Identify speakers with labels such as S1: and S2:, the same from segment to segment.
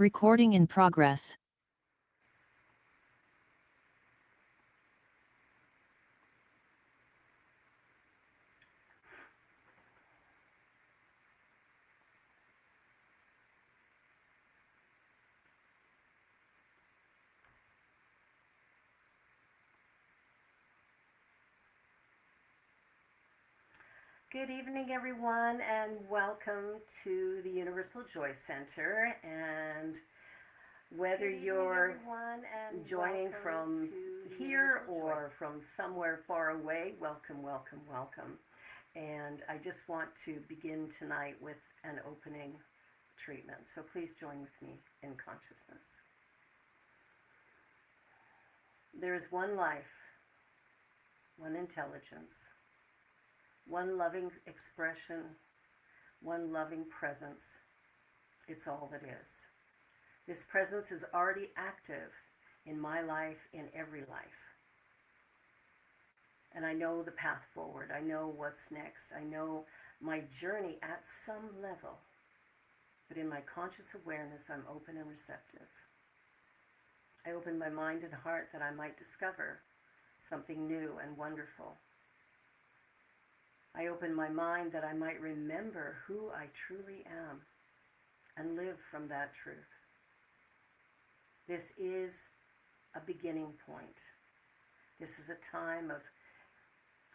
S1: Recording in progress.
S2: Good evening, everyone, and welcome to the Universal Joy Center. And whether you're joining from here or from somewhere far away, welcome, welcome, welcome. And I just want to begin tonight with an opening treatment. So please join with me in consciousness. There is one life, one intelligence, one loving expression, one loving presence. It's all that is. This presence is already active in my life, in every life. And I know the path forward. I know what's next. I know my journey at some level. But in my conscious awareness, I'm open and receptive. I open my mind and heart that I might discover something new and wonderful. I open my mind that I might remember who I truly am and live from that truth. This is a beginning point. This is a time of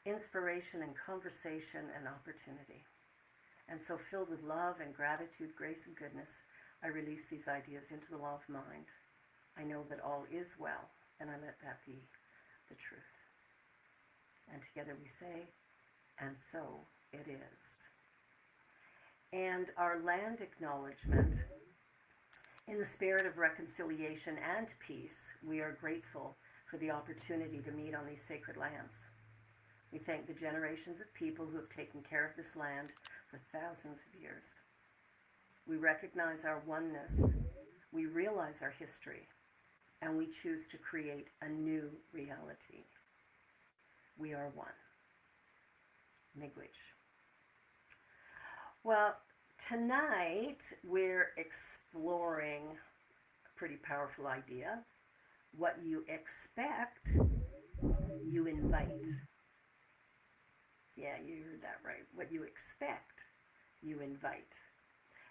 S2: inspiration and conversation and opportunity. And so filled with love and gratitude, grace and goodness, I release these ideas into the law of mind. I know that all is well, and I let that be the truth. And together we say, and so it is. And our land acknowledgement, in the spirit of reconciliation and peace, we are grateful for the opportunity to meet on these sacred lands. We thank the generations of people who have taken care of this land for thousands of years. We recognize our oneness, we realize our history, and we choose to create a new reality. We are one. Miigwech. Well, tonight we're exploring a pretty powerful idea. What you expect, you invite. Yeah, you heard that right. What you expect, you invite.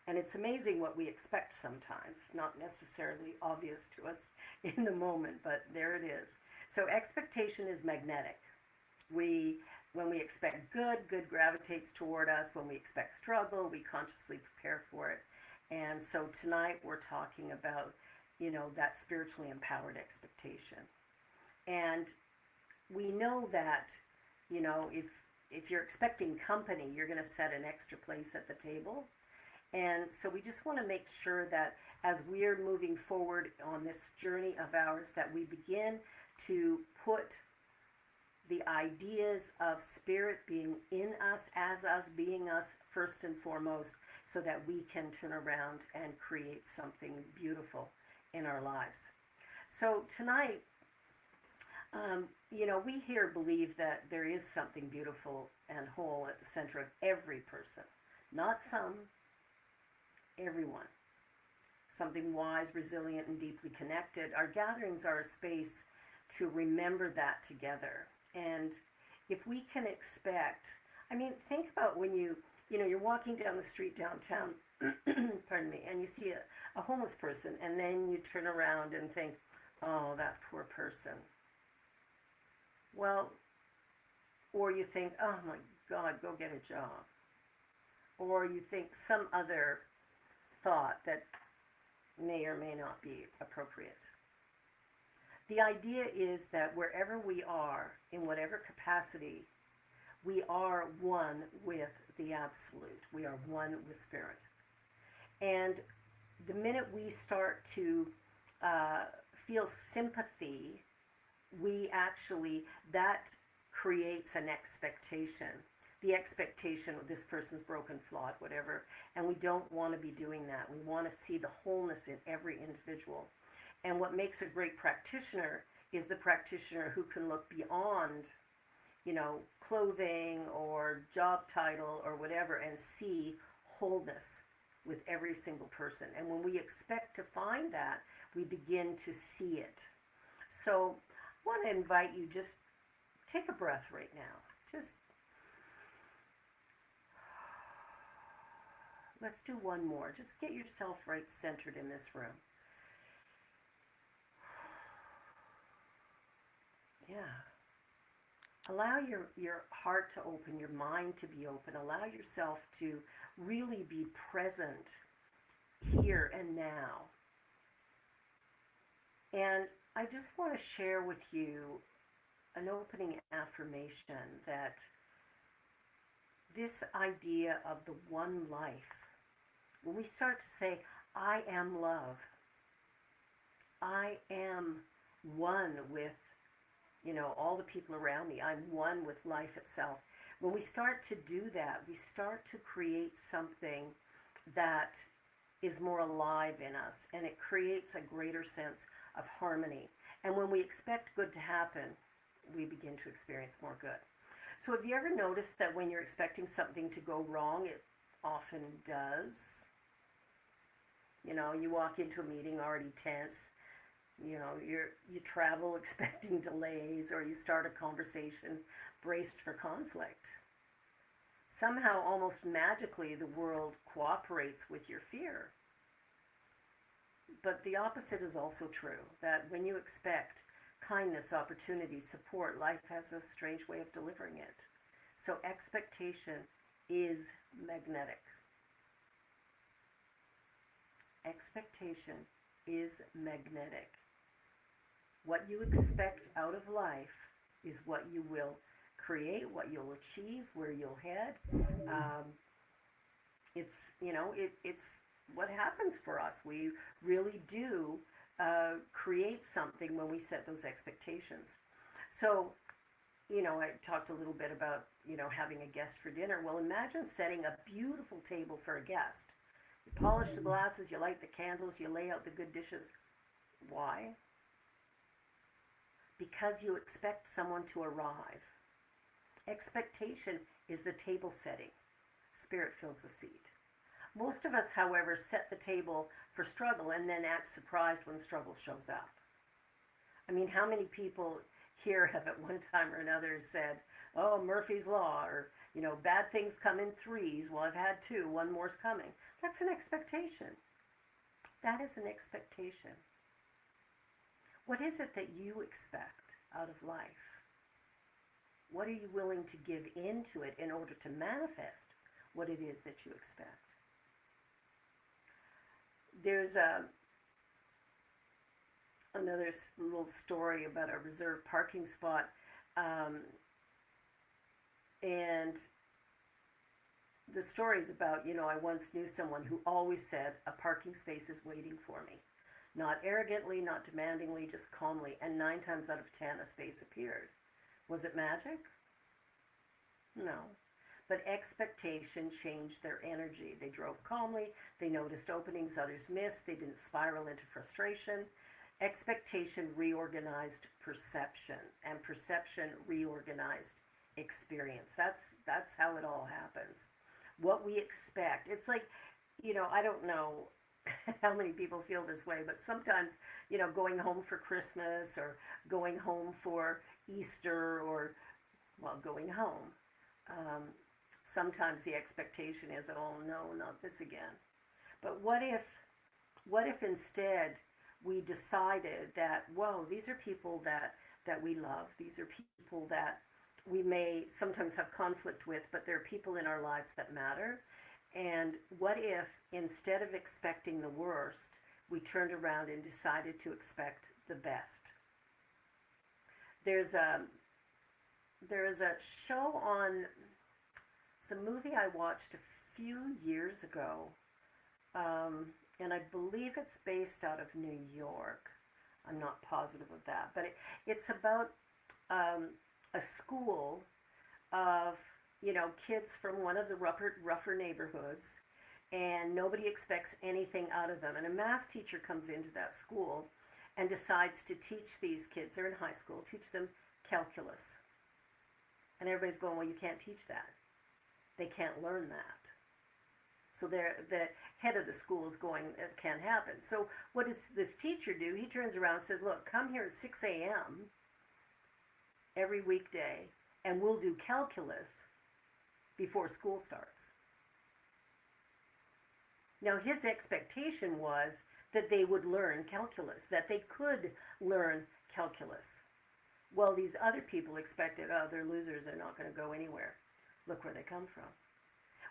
S2: And it's amazing what we expect sometimes, not necessarily obvious to us in the moment, but there it is. So expectation is magnetic. When we expect good gravitates toward us. When we expect struggle, we consciously prepare for it. And so tonight we're talking about, that spiritually empowered expectation. And we know that, if you're expecting company, you're going to set an extra place at the table. And so we just want to make sure that as we're moving forward on this journey of ours, that we begin to put the ideas of spirit being in us, as us, being us first and foremost, so that we can turn around and create something beautiful in our lives. So tonight, we here believe that there is something beautiful and whole at the center of every person. Not some, everyone. Something wise, resilient, and deeply connected. Our gatherings are a space to remember that together. And if we can expect, think about when you're walking down the street downtown, pardon me, and you see a homeless person, and then you turn around and think, oh, that poor person. Well, or you think, oh my God, go get a job. Or you think some other thought that may or may not be appropriate. The idea is that wherever we are, in whatever capacity, we are one with the Absolute. We are one with Spirit. And the minute we start to feel sympathy, that creates an expectation. The expectation of this person's broken, flawed, whatever. And we don't want to be doing that. We want to see the wholeness in every individual. And what makes a great practitioner is the practitioner who can look beyond, clothing or job title or whatever and see wholeness with every single person. And when we expect to find that, we begin to see it. So I want to invite you, just take a breath right now. Just let's do one more. Just get yourself right centered in this room. Yeah. Allow your heart to open, your mind to be open. Allow yourself to really be present here and now. And I just want to share with you an opening affirmation that this idea of the one life, when we start to say, I am love, I am one with, all the people around me, I'm one with life itself. When we start to do that, we start to create something that is more alive in us, and it creates a greater sense of harmony. And when we expect good to happen, we begin to experience more good. So have you ever noticed that when you're expecting something to go wrong, it often does? You walk into a meeting already tense. You travel expecting delays, or you start a conversation braced for conflict. Somehow, almost magically, the world cooperates with your fear. But the opposite is also true, that when you expect kindness, opportunity, support, life has a strange way of delivering it. So expectation is magnetic. Expectation is magnetic. What you expect out of life is what you will create, what you'll achieve, where you'll head. It's what happens for us. We really do create something when we set those expectations. So, I talked a little bit about, having a guest for dinner. Well, imagine setting a beautiful table for a guest. You polish the glasses, you light the candles, you lay out the good dishes. Why? Because you expect someone to arrive. Expectation is the table setting. Spirit fills the seat. Most of us, however, set the table for struggle and then act surprised when struggle shows up. I mean, how many people here have at one time or another said, oh, Murphy's Law, or, bad things come in threes. Well, I've had two, one more's coming. That's an expectation. That is an expectation. What is it that you expect out of life? What are you willing to give into it in order to manifest what it is that you expect? There's another little story about a reserved parking spot, and the story is about, I once knew someone who always said, a parking space is waiting for me. Not arrogantly, not demandingly, just calmly, and 9 times out of 10 a space appeared. Was it magic? No. But expectation changed their energy. They drove calmly, they noticed openings others missed, they didn't spiral into frustration. Expectation reorganized perception, and perception reorganized experience. That's how it all happens. What we expect. It's like, I don't know how many people feel this way, but sometimes, going home for Christmas or going home for Easter or, going home. Sometimes the expectation is, oh no, not this again. But what if instead we decided that, whoa, these are people that we love. These are people that we may sometimes have conflict with, but they're people in our lives that matter. And what if, instead of expecting the worst, we turned around and decided to expect the best? There's a show on, it's a movie I watched a few years ago, and I believe it's based out of New York. I'm not positive of that, but it's about a school of kids from one of the rougher neighborhoods, and nobody expects anything out of them. And a math teacher comes into that school and decides to teach these kids, they're in high school, teach them calculus. And everybody's going, well, you can't teach that. They can't learn that. So the head of the school is going, it can't happen. So what does this teacher do? He turns around and says, look, come here at 6 a.m. every weekday, and we'll do calculus before school starts. Now, his expectation was that they would learn calculus, that they could learn calculus. Well, these other people expected, oh, they're losers, they're not going to go anywhere. Look where they come from.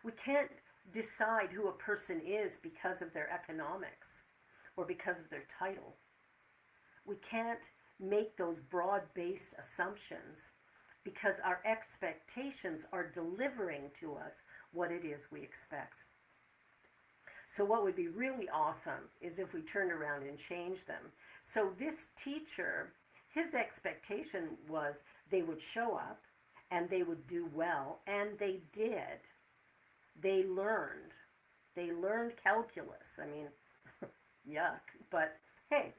S2: We can't decide who a person is because of their economics or because of their title. We can't make those broad-based assumptions because our expectations are delivering to us what it is we expect. So what would be really awesome is if we turned around and changed them. So this teacher, his expectation was they would show up and they would do well, and they did. They learned. They learned calculus. I mean, yuck, but hey,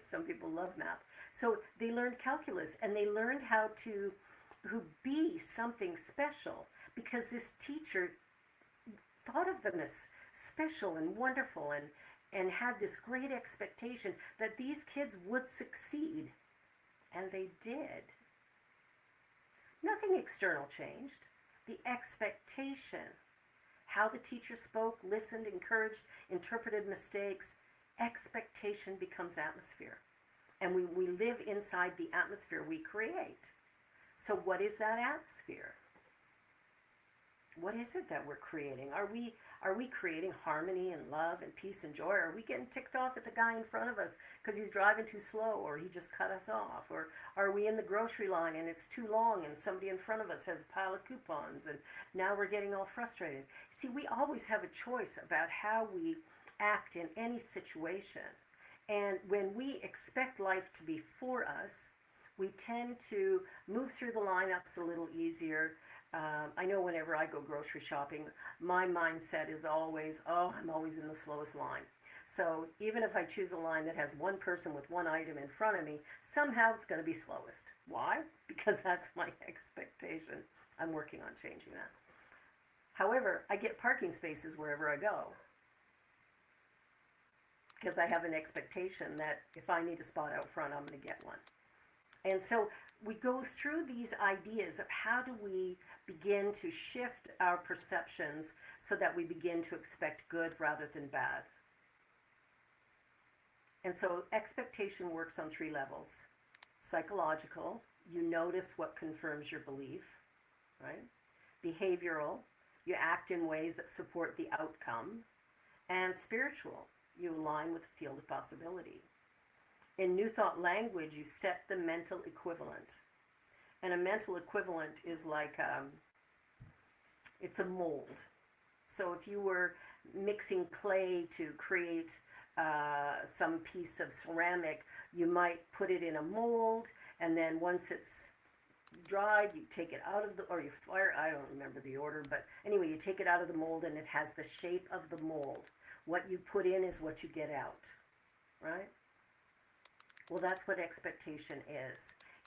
S2: some people love math. So they learned calculus, and they learned how to be something special, because this teacher thought of them as special and wonderful, and had this great expectation that these kids would succeed, and they did. Nothing external changed. The expectation, how the teacher spoke, listened, encouraged, interpreted mistakes, expectation becomes atmosphere. And we live inside the atmosphere we create. So what is that atmosphere? What is it that we're creating? Are we creating harmony and love and peace and joy? Are we getting ticked off at the guy in front of us because he's driving too slow, or he just cut us off? Or are we in the grocery line and it's too long and somebody in front of us has a pile of coupons and now we're getting all frustrated? See, we always have a choice about how we act in any situation. And when we expect life to be for us, we tend to move through the lineups a little easier. I know whenever I go grocery shopping, my mindset is always, oh, I'm always in the slowest line. So even if I choose a line that has one person with one item in front of me, somehow it's going to be slowest. Why? Because that's my expectation. I'm working on changing that. However, I get parking spaces wherever I go, because I have an expectation that if I need a spot out front, I'm going to get one. And so we go through these ideas of how do we begin to shift our perceptions so that we begin to expect good rather than bad. And so expectation works on 3 levels. Psychological, you notice what confirms your belief, right? Behavioral, you act in ways that support the outcome. And spiritual, you align with the field of possibility. In New Thought language, you set the mental equivalent. And a mental equivalent is like, it's a mold. So if you were mixing clay to create some piece of ceramic, you might put it in a mold, and then once it's dried, you take it out of or you fire, I don't remember the order, but anyway, you take it out of the mold and it has the shape of the mold. What you put in is what you get out, right? Well, that's what expectation is.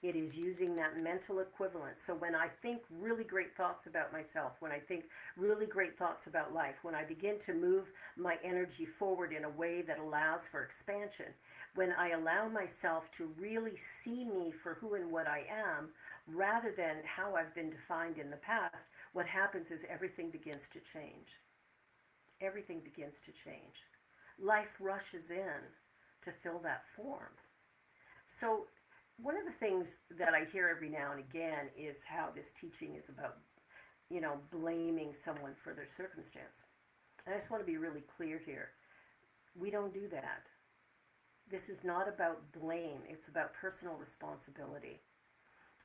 S2: It is using that mental equivalent. So when I think really great thoughts about myself, when I think really great thoughts about life, when I begin to move my energy forward in a way that allows for expansion, when I allow myself to really see me for who and what I am, rather than how I've been defined in the past, what happens is everything begins to change. Everything begins to change. Life rushes in to fill that form. So one of the things that I hear every now and again is how this teaching is about, blaming someone for their circumstance. And I just want to be really clear here. We don't do that. This is not about blame. It's about personal responsibility.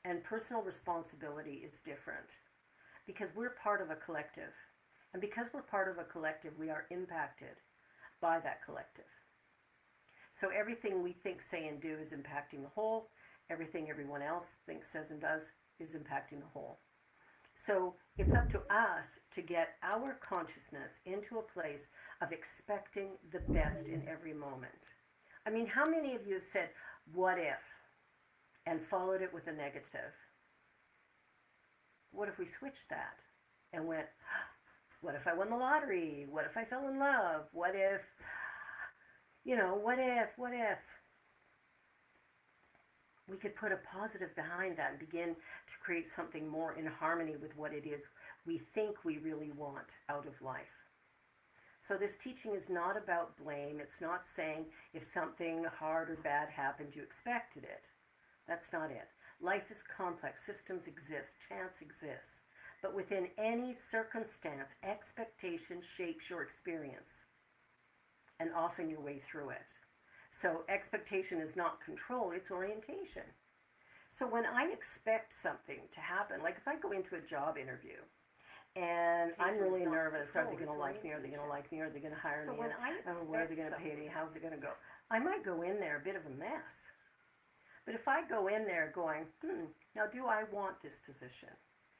S2: And personal responsibility is different because we're part of a collective. And because we're part of a collective, we are impacted by that collective. So everything we think, say, and do is impacting the whole. Everything everyone else thinks, says, and does is impacting the whole. So it's up to us to get our consciousness into a place of expecting the best in every moment. I mean, how many of you have said, what if, and followed it with a negative? What if we switched that and went, What if I won the lottery? What if I fell in love? What if, what if? We could put a positive behind that and begin to create something more in harmony with what it is we think we really want out of life. So this teaching is not about blame. It's not saying if something hard or bad happened, you expected it. That's not it. Life is complex. Systems exist. Chance exists. But within any circumstance, expectation shapes your experience and often your way through it. So expectation is not control, it's orientation. So when I expect something to happen, like if I go into a job interview and I'm really nervous, are they going to like me? Are they going to like me? Are they going to hire me? So when I expect what are they going to pay me? How's it going to go? I might go in there a bit of a mess. But if I go in there going, now do I want this position?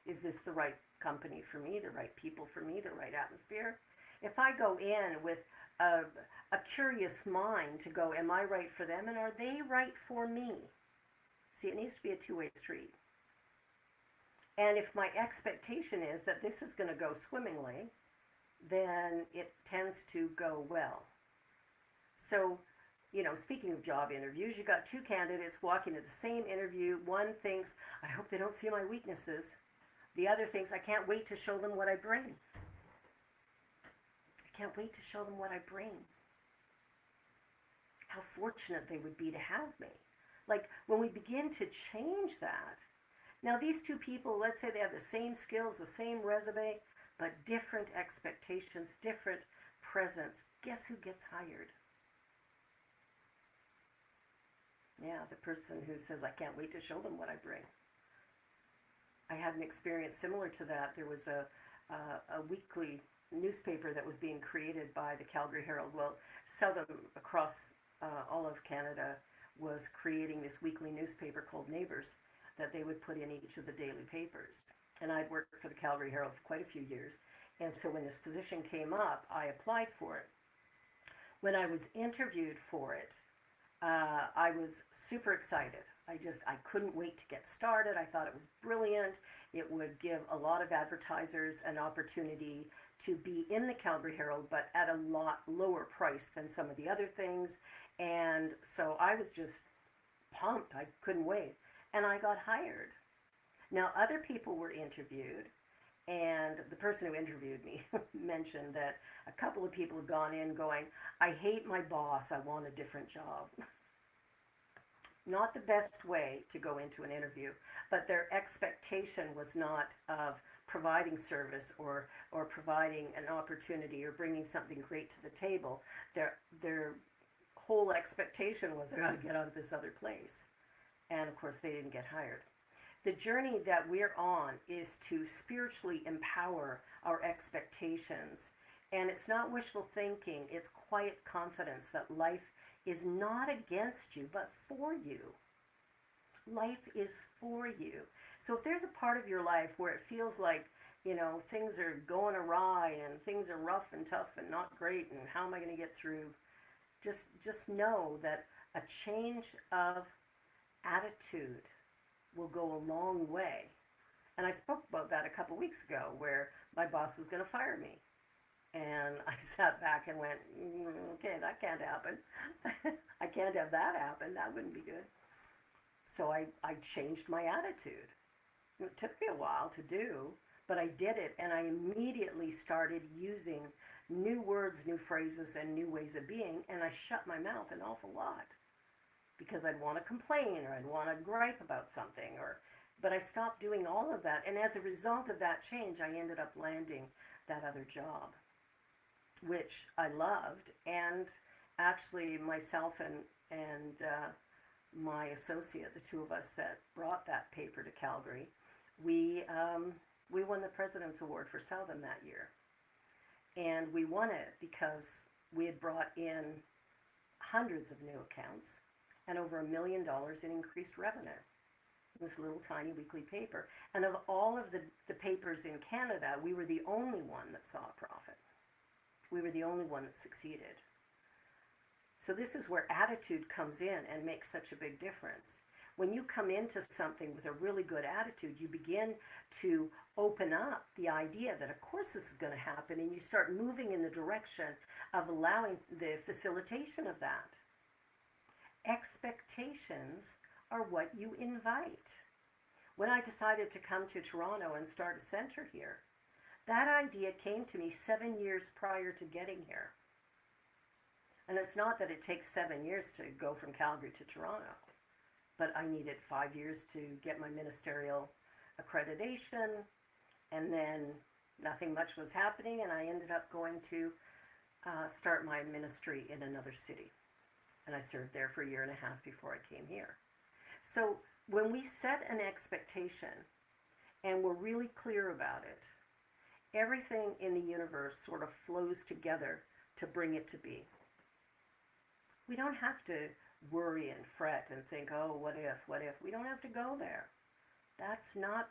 S2: Is this the right company for me, the right people for me, the right atmosphere? If I go in with a curious mind to go, am I right for them and are they right for me? See, it needs to be a two-way street. And if my expectation is that this is going to go swimmingly, then it tends to go well. So, speaking of job interviews, you got two candidates walking to the same interview. One thinks, I hope they don't see my weaknesses. The other thinks, I can't wait to show them what I bring. I can't wait to show them what I bring. How fortunate they would be to have me. Like, when we begin to change that, now these two people, let's say they have the same skills, the same resume, but different expectations, different presence. Guess who gets hired? Yeah, the person who says, I can't wait to show them what I bring. I had an experience similar to that. There was a weekly newspaper that was being created by the Calgary Herald. Well, Southern across all of Canada was creating this weekly newspaper called Neighbours that they would put in each of the daily papers. And I'd worked for the Calgary Herald for quite a few years. And so when this position came up, I applied for it. When I was interviewed for it, I was super excited. I couldn't wait to get started. I thought it was brilliant. It would give a lot of advertisers an opportunity to be in the Calgary Herald, but at a lot lower price than some of the other things. And so I was just pumped. I couldn't wait. And I got hired. Now, other people were interviewed, and the person who interviewed me mentioned that a couple of people had gone in going, I hate my boss, I want a different job. Not the best way to go into an interview, but their expectation was not of providing service or providing an opportunity or bringing something great to the table. Their whole expectation was, I got to get out of this other place. And of course, they didn't get hired. The journey that we're on is to spiritually empower our expectations. And it's not wishful thinking, it's quiet confidence that life is not against you, but for you. Life is for you. So if there's a part of your life where it feels like, things are going awry and things are rough and tough and not great and how am I going to get through, just know that a change of attitude will go a long way. And I spoke about that a couple weeks ago where my boss was going to fire me. And I sat back and went, okay, that can't happen. I can't have that happen. That wouldn't be good. So I changed my attitude. It took me a while to do, but I did it. And I immediately started using new words, new phrases, and new ways of being. And I shut my mouth an awful lot because I'd want to complain or I'd want to gripe about something. But I stopped doing all of that. And as a result of that change, I ended up landing that other job, which I loved. And actually myself and my associate, the two of us that brought that paper to Calgary, we won the President's Award for Southern that year. And we won it because we had brought in hundreds of new accounts and over $1 million in increased revenue. This little tiny weekly paper. And of all of the papers in Canada, we were the only one that saw a profit. We were the only one that succeeded. So this is where attitude comes in and makes such a big difference. When you come into something with a really good attitude, you begin to open up the idea that, of course, this is going to happen, and you start moving in the direction of allowing the facilitation of that. Expectations are what you invite. When I decided to come to Toronto and start a center here, that idea came to me 7 years prior to getting here. And it's not that it takes 7 years to go from Calgary to Toronto, but I needed 5 years to get my ministerial accreditation, and then nothing much was happening, and I ended up going to start my ministry in another city. And I served there for a year and a half before I came here. So when we set an expectation and we're really clear about it, everything in the universe sort of flows together to bring it to be. We don't have to worry and fret and think, oh, what if? We don't have to go there. That's not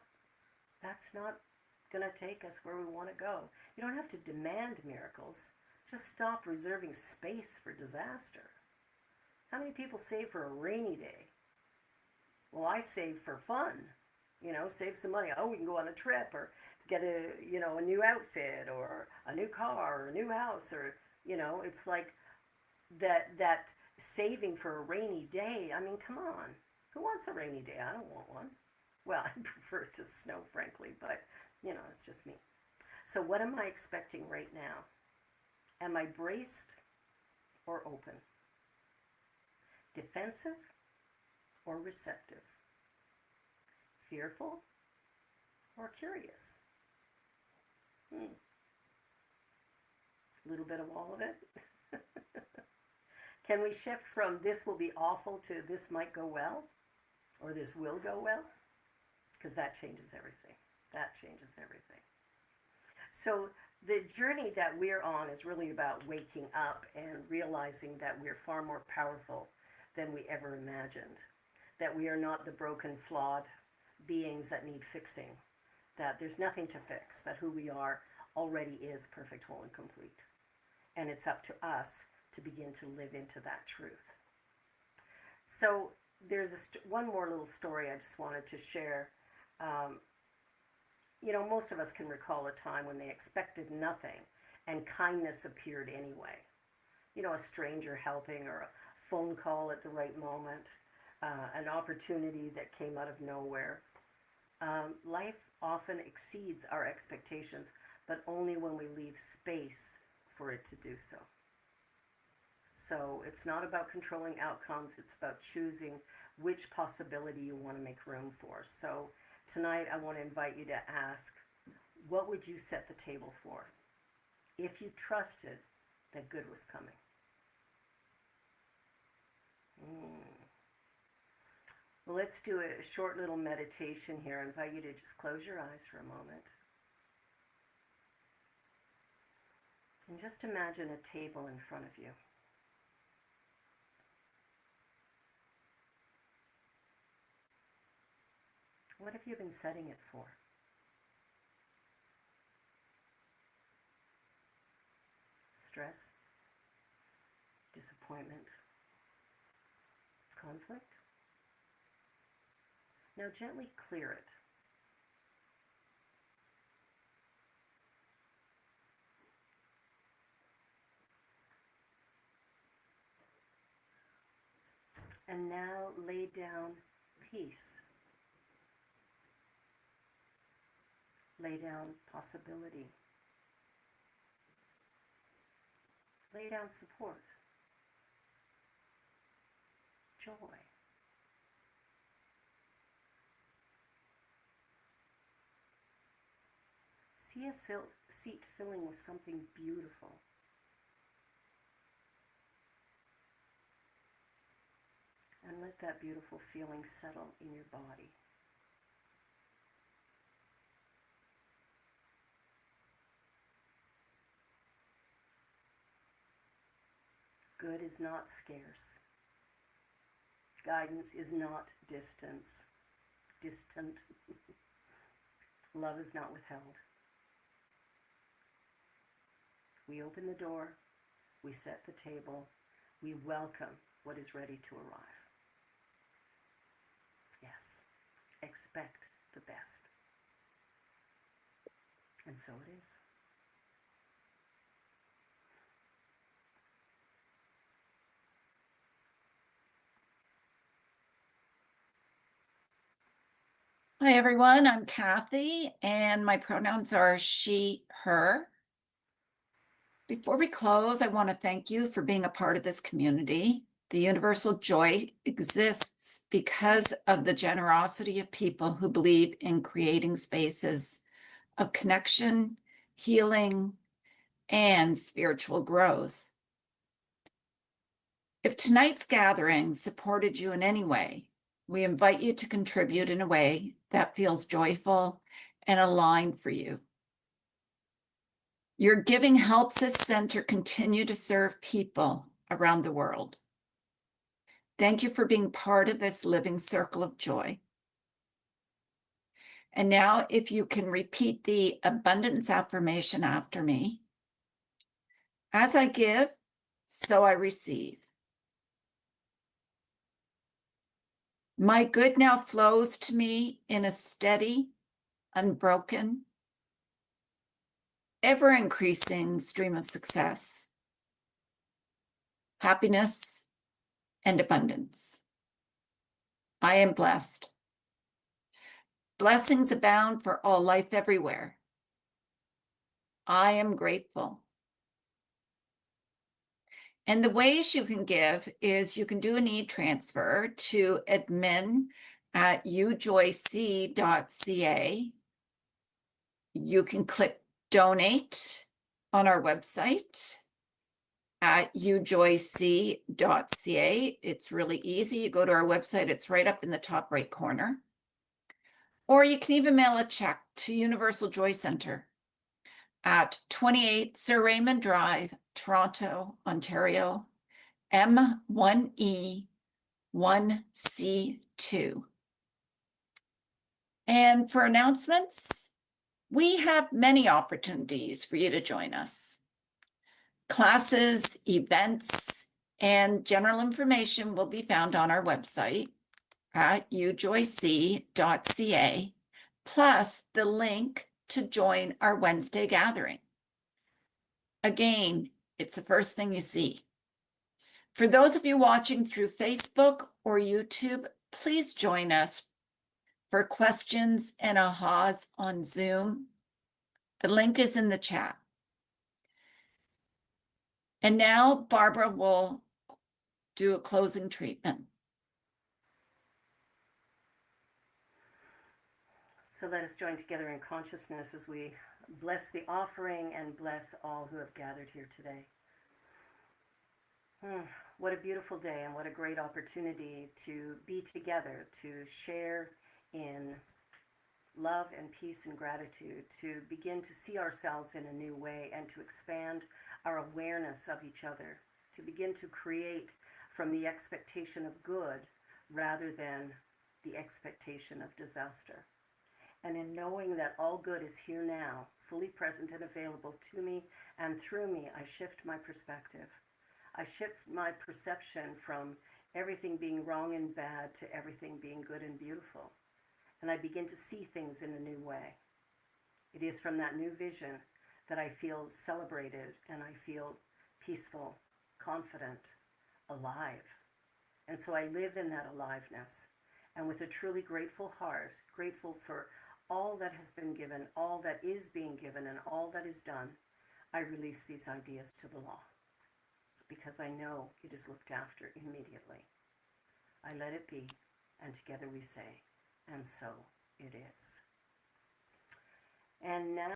S2: going to take us where we want to go. You don't have to demand miracles. Just stop reserving space for disaster. How many people save for a rainy day? Well, I save for fun. Save some money. Oh, we can go on a trip, or get a new outfit, or a new car, or a new house, or, it's like that saving for a rainy day. I mean, come on. Who wants a rainy day? I don't want one. Well, I prefer it to snow, frankly, but, it's just me. So what am I expecting right now? Am I braced or open? Defensive or receptive? Fearful or curious? A little bit of all of it. Can we shift from this will be awful to this might go well, or this will go well? Because that changes everything. That changes everything. So the journey that we're on is really about waking up and realizing that we're far more powerful than we ever imagined. That we are not the broken, flawed beings that need fixing. That there's nothing to fix. That who we are already is perfect, whole, and complete. And it's up to us to begin to live into that truth. So there's one more little story I just wanted to share. Most of us can recall a time when they expected nothing and kindness appeared anyway. A stranger helping, or a phone call at the right moment, an opportunity that came out of nowhere. Life often exceeds our expectations, but only when we leave space for it to do so. So it's not about controlling outcomes, it's about choosing which possibility you want to make room for. So tonight I want to invite you to ask, what would you set the table for if you trusted that good was coming? Well, let's do a short little meditation here. I invite you to just close your eyes for a moment. And just imagine a table in front of you. What have you been setting it for? Stress, disappointment, conflict? Now gently clear it. And now lay down peace. Lay down possibility. Lay down support. Joy. See a seat filling with something beautiful. And let that beautiful feeling settle in your body. Good is not scarce. Guidance is not distant. Love is not withheld. We open the door, we set the table, we welcome what is ready to arrive. Yes, expect the best. And so it is.
S1: Hi, everyone. I'm Kathy, and my pronouns are she, her. Before we close, I want to thank you for being a part of this community. The universal joy exists because of the generosity of people who believe in creating spaces of connection, healing, and spiritual growth. If tonight's gathering supported you in any way, we invite you to contribute in a way that feels joyful and aligned for you. Your giving helps this center continue to serve people around the world. Thank you for being part of this living circle of joy. And now, if you can repeat the abundance affirmation after me. As I give, so I receive. My good now flows to me in a steady, unbroken, ever-increasing stream of success, happiness, and abundance. I am blessed. Blessings abound for all life everywhere. I am grateful. And the ways you can give is you can do an e-transfer to admin@ujoyc.ca. You can click donate on our website at ujoyc.ca. It's really easy. You go to our website, it's right up in the top right corner. Or you can even mail a check to Universal Joy Center at 28 Sir Raymond Drive, Toronto, Ontario, M1E1C2. And for announcements, we have many opportunities for you to join us. Classes, events, and general information will be found on our website at ujoyc.ca, plus the link to join our Wednesday gathering. Again, it's the first thing you see. For those of you watching through Facebook or YouTube, please join us for questions and ahas on Zoom. The link is in the chat. And now Barbara will do a closing treatment.
S2: So let us join together in consciousness as we bless the offering and bless all who have gathered here today. What a beautiful day and what a great opportunity to be together, to share in love and peace and gratitude, to begin to see ourselves in a new way and to expand our awareness of each other, to begin to create from the expectation of good rather than the expectation of disaster. And in knowing that all good is here now, fully present and available to me and through me, I shift my perspective. I shift my perception from everything being wrong and bad to everything being good and beautiful. And I begin to see things in a new way. It is from that new vision that I feel celebrated and I feel peaceful, confident, alive. And so I live in that aliveness and with a truly grateful heart, grateful for all that has been given, all that is being given, and all that is done, I release these ideas to the law because I know it is looked after immediately. I let it be, and together we say, and so it is. And now